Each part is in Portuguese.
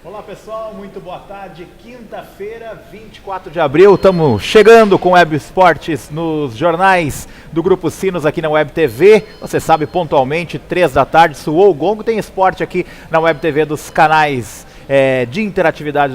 Olá pessoal, muito boa tarde. Quinta-feira, 24 de abril, estamos chegando com Web Esportes nos jornais do Grupo Sinos aqui na Web TV. Você sabe, pontualmente, 3 da tarde, soou o gongo, tem esporte aqui na Web TV dos canais de interatividade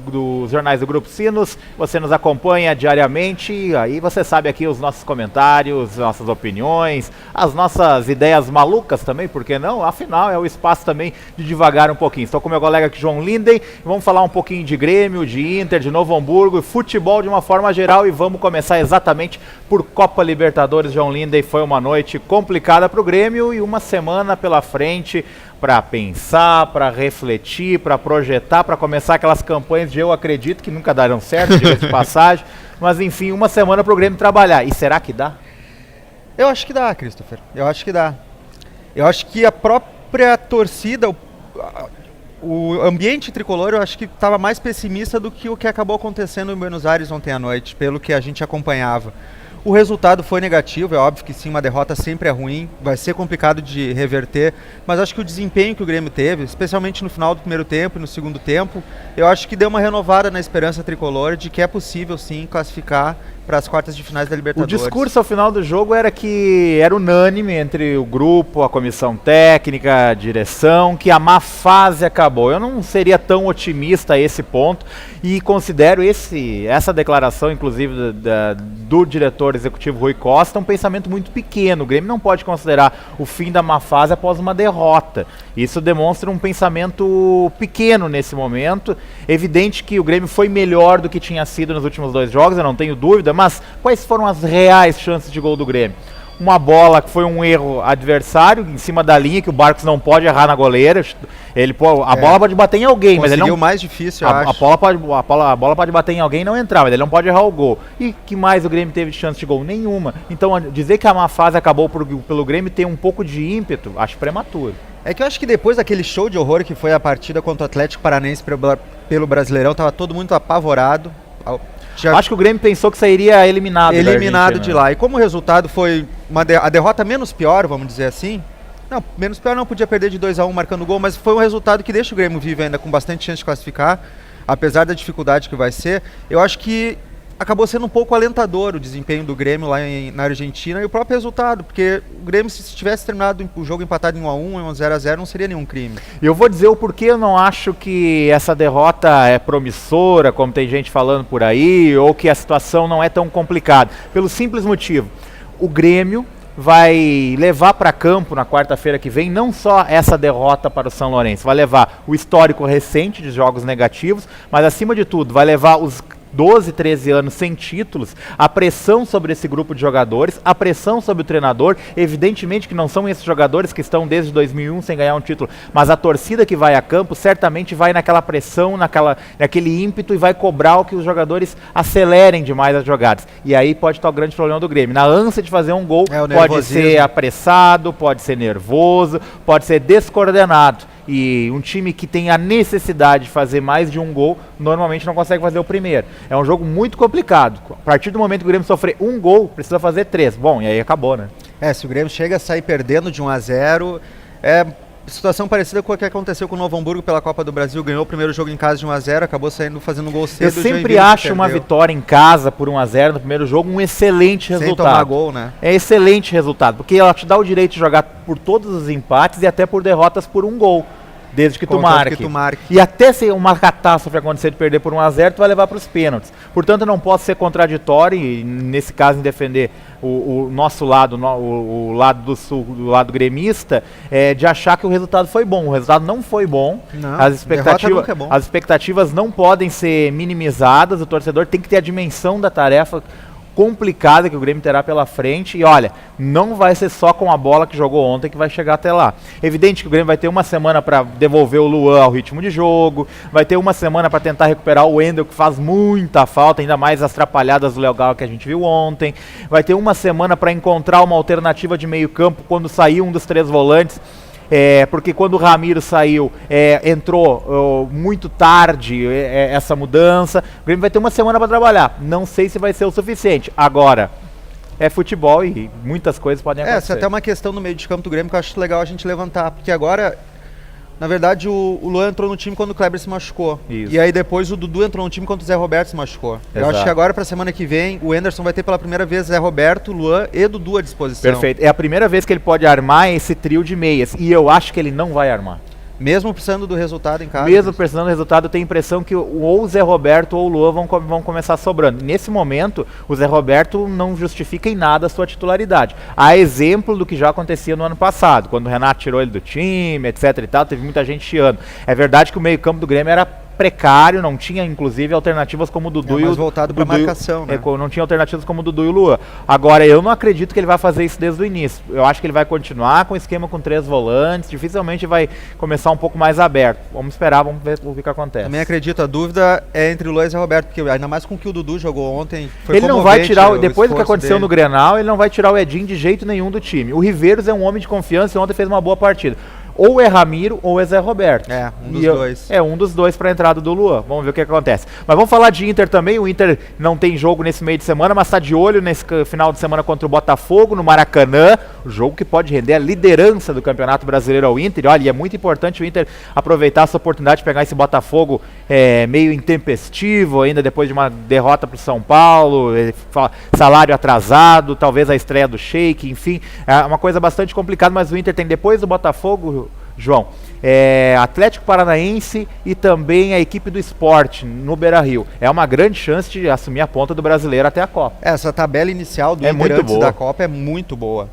dos jornais do Grupo Sinos. Você nos acompanha diariamente, aí você sabe aqui os nossos comentários, nossas opiniões, as nossas ideias malucas também, por que não? Afinal, é o espaço também de divagar um pouquinho. Estou com meu colega aqui, João Linden, vamos falar um pouquinho de Grêmio, de Inter, de Novo Hamburgo, futebol de uma forma geral, e vamos começar exatamente por Copa Libertadores. João Linden, foi uma noite complicada para o Grêmio e uma semana pela frente para pensar, para refletir, para projetar, para começar aquelas campanhas de eu acredito que nunca darão certo, diga de passagem, mas enfim, uma semana para o Grêmio trabalhar. E será que dá? Eu acho que dá, Christopher. Eu acho que dá. Eu acho que a própria torcida, o ambiente tricolor, eu acho que estava mais pessimista do que o que acabou acontecendo em Buenos Aires ontem à noite, pelo que a gente acompanhava. O resultado foi negativo, é óbvio que sim, uma derrota sempre é ruim, vai ser complicado de reverter, mas acho que o desempenho que o Grêmio teve, especialmente no final do primeiro tempo e no segundo tempo, eu acho que deu uma renovada na esperança tricolor de que é possível sim classificar para as quartas de finais da Libertadores. O discurso ao final do jogo era que era unânime entre o grupo, a comissão técnica, a direção, que a má fase acabou. Eu não seria tão otimista a esse ponto e considero essa declaração, inclusive, do diretor executivo Rui Costa, um pensamento muito pequeno. O Grêmio não pode considerar o fim da má fase após uma derrota. Isso demonstra um pensamento pequeno nesse momento. Evidente que o Grêmio foi melhor do que tinha sido nos últimos 2 jogos, eu não tenho dúvida, mas quais foram as reais chances de gol do Grêmio? Uma bola que foi um erro adversário, em cima da linha, que o Barcos não pode errar na goleira. A bola pode bater em alguém, mas ele não... o mais difícil, eu acho. A bola pode bater em alguém e não entrar, mas ele não pode errar o gol. E que mais o Grêmio teve de chance de gol? Nenhuma. Então, dizer que a má fase acabou pelo Grêmio ter um pouco de ímpeto, acho prematuro. É que eu acho que depois daquele show de horror que foi a partida contra o Atlético Paranaense pelo Brasileirão, tava todo mundo apavorado. Acho que o Grêmio pensou que sairia eliminado de lá. E como o resultado foi a derrota menos pior, vamos dizer assim, não, menos pior não, podia perder de 2-1 marcando gol, mas foi um resultado que deixa o Grêmio vivo ainda com bastante chance de classificar, apesar da dificuldade que vai ser. Eu acho que acabou sendo um pouco alentador o desempenho do Grêmio lá na Argentina e o próprio resultado, porque o Grêmio, se tivesse terminado o jogo empatado em 1-1, em 0-0, não seria nenhum crime. E eu vou dizer o porquê eu não acho que essa derrota é promissora, como tem gente falando por aí, ou que a situação não é tão complicada. Pelo simples motivo, o Grêmio vai levar para campo na quarta-feira que vem não só essa derrota para o São Lourenço, vai levar o histórico recente de jogos negativos, mas acima de tudo vai levar os 12, 13 anos sem títulos, a pressão sobre esse grupo de jogadores, a pressão sobre o treinador, evidentemente que não são esses jogadores que estão desde 2001 sem ganhar um título, mas a torcida que vai a campo certamente vai naquela pressão, naquele ímpeto e vai cobrar o que os jogadores acelerem demais as jogadas. E aí pode estar o grande problema do Grêmio. Na ânsia de fazer um gol, pode ser apressado, pode ser nervoso, pode ser descoordenado. E um time que tem a necessidade de fazer mais de um gol, normalmente não consegue fazer o primeiro. É um jogo muito complicado. A partir do momento que o Grêmio sofrer um gol, precisa fazer 3. Bom, e aí acabou, né? Se o Grêmio chega a sair perdendo de 1-0, é situação parecida com o que aconteceu com o Novo Hamburgo pela Copa do Brasil. Ganhou o primeiro jogo em casa de 1-0, acabou fazendo um gol cedo. Eu sempre acho uma vitória em casa por 1-0 no primeiro jogo um excelente resultado. Sem tomar gol, né? É excelente resultado, porque ela te dá o direito de jogar por todos os empates e até por derrotas por um gol. Desde que tu marque. E até se uma catástrofe acontecer de perder por 1-0, tu vai levar para os pênaltis. Portanto, eu não posso ser contraditório, e nesse caso em defender o nosso lado, o lado do sul, do lado gremista, de achar que o resultado foi bom. O resultado não foi bom. Não, as expectativas não podem ser minimizadas. O torcedor tem que ter a dimensão da tarefa complicada que o Grêmio terá pela frente, e olha, não vai ser só com a bola que jogou ontem que vai chegar até lá. Evidente que o Grêmio vai ter uma semana para devolver o Luan ao ritmo de jogo, vai ter uma semana para tentar recuperar o Wendel, que faz muita falta, ainda mais as atrapalhadas do Léo Galo que a gente viu ontem, vai ter uma semana para encontrar uma alternativa de meio campo quando sair um dos 3 volantes, porque quando o Ramiro saiu, entrou muito tarde essa mudança. O Grêmio vai ter uma semana para trabalhar. Não sei se vai ser o suficiente. Agora, é futebol e muitas coisas podem acontecer. Essa é até uma questão no meio de campo do Grêmio que eu acho legal a gente levantar, porque agora Na verdade, o Luan entrou no time quando o Kleber se machucou. Isso. E aí depois o Dudu entrou no time quando o Zé Roberto se machucou. Eu Exato. acho que agora, pra semana que vem, o Anderson vai ter pela primeira vez Zé Roberto, Luan e Dudu à disposição. Perfeito. É a primeira vez que ele pode armar esse trio de meias. E eu acho que ele não vai armar. Mesmo precisando do resultado em casa. Mesmo precisando do resultado, eu tenho a impressão que ou o Zé Roberto ou o Luan vão começar sobrando. Nesse momento, o Zé Roberto não justifica em nada a sua titularidade. A exemplo do que já acontecia no ano passado, quando o Renato tirou ele do time, etc e tal, teve muita gente chiando. É verdade que o meio-campo do Grêmio era precário, não tinha inclusive alternativas como o Dudu e o... voltado para marcação, né? Não tinha alternativas como o Dudu e o Luan. Agora, eu não acredito que ele vai fazer isso desde o início. Eu acho que ele vai continuar com o esquema com 3 volantes, dificilmente vai começar um pouco mais aberto. Vamos esperar, vamos ver o que acontece. Também acredito, a dúvida é entre o Luan e o Zé Roberto, porque ainda mais com o que o Dudu jogou ontem, foi ele não vai tirar, depois do que aconteceu dele no Grenal, ele não vai tirar o Edinho de jeito nenhum do time. O Riveiros é um homem de confiança e ontem fez uma boa partida. Ou é Ramiro ou é Zé Roberto. É, um dos dois. É, um dos dois para a entrada do Luan. Vamos ver o que acontece. Mas vamos falar de Inter também. O Inter não tem jogo nesse meio de semana, mas está de olho nesse final de semana contra o Botafogo, no Maracanã. O jogo que pode render a liderança do Campeonato Brasileiro ao Inter. Olha, e é muito importante o Inter aproveitar essa oportunidade de pegar esse Botafogo meio intempestivo, ainda depois de uma derrota para o São Paulo, salário atrasado, talvez a estreia do Sheik, enfim. É uma coisa bastante complicada, mas o Inter tem depois do Botafogo, João, Atlético Paranaense e também a equipe do Sport no Beira-Rio. É uma grande chance de assumir a ponta do Brasileiro até a Copa. Essa tabela inicial do Inter muito antes boa. da Copa é muito boa.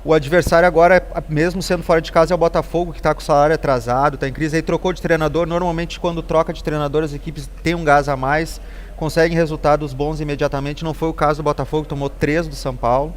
O adversário agora, mesmo sendo fora de casa, é o Botafogo, que está com o salário atrasado, está em crise. Aí trocou de treinador. Normalmente, quando troca de treinador, as equipes têm um gás a mais, conseguem resultados bons imediatamente. Não foi o caso do Botafogo, tomou 3 do São Paulo.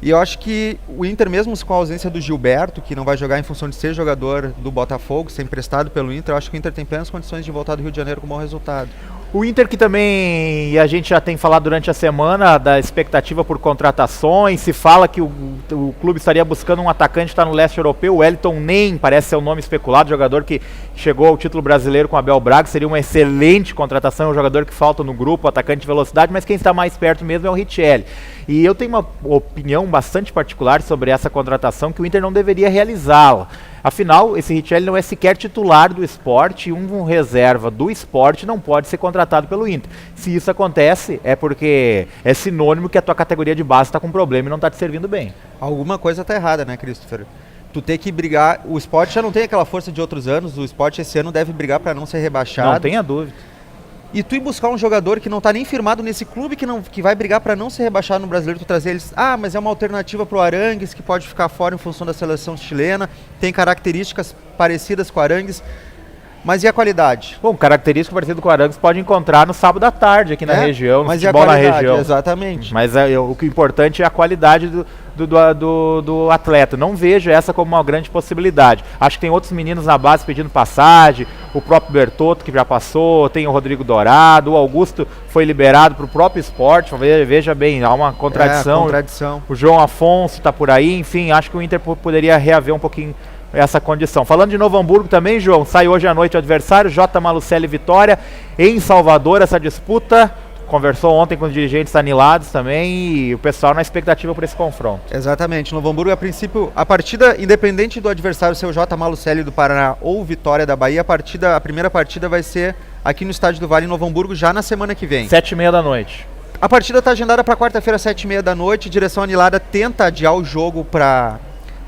E eu acho que o Inter, mesmo com a ausência do Gilberto, que não vai jogar em função de ser jogador do Botafogo, ser emprestado pelo Inter, eu acho que o Inter tem plenas condições de voltar do Rio de Janeiro com bom resultado. O Inter que também, e a gente já tem falado durante a semana da expectativa por contratações, se fala que o clube estaria buscando um atacante que está no leste europeu, o Wellington Nem, parece ser o nome especulado, jogador que chegou ao título brasileiro com o Abel Braga, seria uma excelente contratação, é um jogador que falta no grupo, atacante de velocidade, mas quem está mais perto mesmo é o Richelli. E eu tenho uma opinião bastante particular sobre essa contratação, que o Inter não deveria realizá-la. Afinal, esse Richelli não é sequer titular do Sport e um reserva do Sport não pode ser contratado pelo Inter. Se isso acontece, é porque é sinônimo que a tua categoria de base está com problema e não está te servindo bem. Alguma coisa está errada, né, Christopher? Tu tem que brigar, o Sport já não tem aquela força de outros anos, o Sport esse ano deve brigar para não ser rebaixado. Não tenha dúvida. E tu ir buscar um jogador que não está nem firmado nesse clube, que vai brigar para não ser rebaixado no Brasileiro, tu trazer eles, mas é uma alternativa para o Arangues, que pode ficar fora em função da seleção chilena, tem características parecidas com o Arangues, mas e a qualidade? Bom, característica parecida com o Arangues pode encontrar no sábado à tarde aqui na região, no mas futebol na região. Exatamente. Mas o que é importante é a qualidade do atleta. Não vejo essa como uma grande possibilidade. Acho que tem outros meninos na base pedindo passagem, o próprio Bertotto que já passou, tem o Rodrigo Dourado, o Augusto foi liberado para o próprio Sport. Veja bem, há uma contradição. O João Afonso está por aí, enfim, acho que o Inter poderia reaver um pouquinho essa condição. Falando de Novo Hamburgo também, João, sai hoje à noite o adversário, J. Malucelli Vitória, em Salvador essa disputa. Conversou ontem com os dirigentes anilados também e o pessoal na expectativa por esse confronto. Exatamente. Novo Hamburgo, a princípio, a partida, independente do adversário ser o J. Malucelli do Paraná ou Vitória da Bahia, a primeira partida vai ser aqui no Estádio do Vale, em Novo Hamburgo, já na semana que vem. 7h30 da noite. A partida está agendada para quarta-feira, 7h30 da noite. Direção anilada tenta adiar o jogo para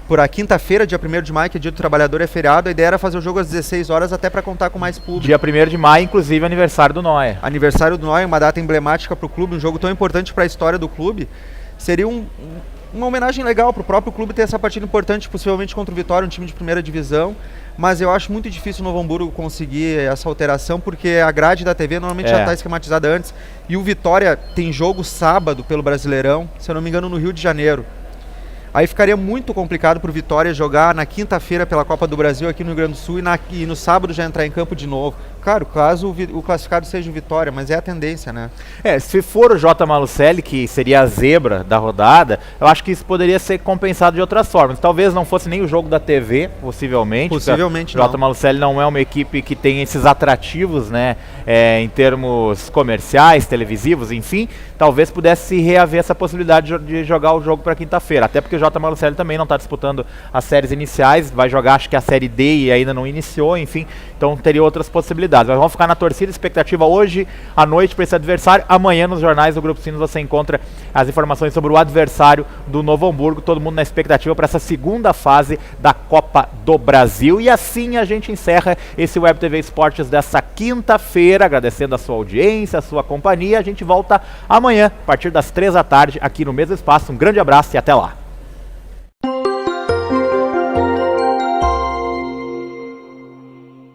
a quinta-feira, dia 1º de maio, que é dia do trabalhador, é feriado. A ideia era fazer o jogo às 16 horas, até para contar com mais público. Dia 1º de maio, inclusive, aniversário do Noia. Aniversário do Noia, uma data emblemática para o clube, um jogo tão importante para a história do clube. Seria uma homenagem legal para o próprio clube ter essa partida importante, possivelmente contra o Vitória, um time de primeira divisão. Mas eu acho muito difícil o Novo Hamburgo conseguir essa alteração, porque a grade da TV normalmente já está esquematizada antes. E o Vitória tem jogo sábado pelo Brasileirão, se eu não me engano, no Rio de Janeiro. Aí ficaria muito complicado para o Vitória jogar na quinta-feira pela Copa do Brasil aqui no Rio Grande do Sul e no sábado já entrar em campo de novo. Claro, caso o classificado seja o Vitória, mas é a tendência, né? Se for o J. Malucelli, que seria a zebra da rodada, eu acho que isso poderia ser compensado de outras formas. Talvez não fosse nem o jogo da TV, possivelmente. Possivelmente não. O J. Malucelli não é uma equipe que tem esses atrativos, né? Em termos comerciais, televisivos, enfim. Talvez pudesse reaver essa possibilidade de jogar o jogo para quinta-feira. Até porque o PJ Malucelli também não está disputando as séries iniciais, vai jogar acho que a Série D e ainda não iniciou, enfim, então teria outras possibilidades. Mas vamos ficar na torcida, expectativa hoje à noite para esse adversário. Amanhã nos jornais do Grupo Sinos você encontra as informações sobre o adversário do Novo Hamburgo, todo mundo na expectativa para essa segunda fase da Copa do Brasil. E assim a gente encerra esse Web TV Esportes dessa quinta-feira, agradecendo a sua audiência, a sua companhia. A gente volta amanhã, a partir das 3 da tarde, aqui no mesmo espaço. Um grande abraço e até lá.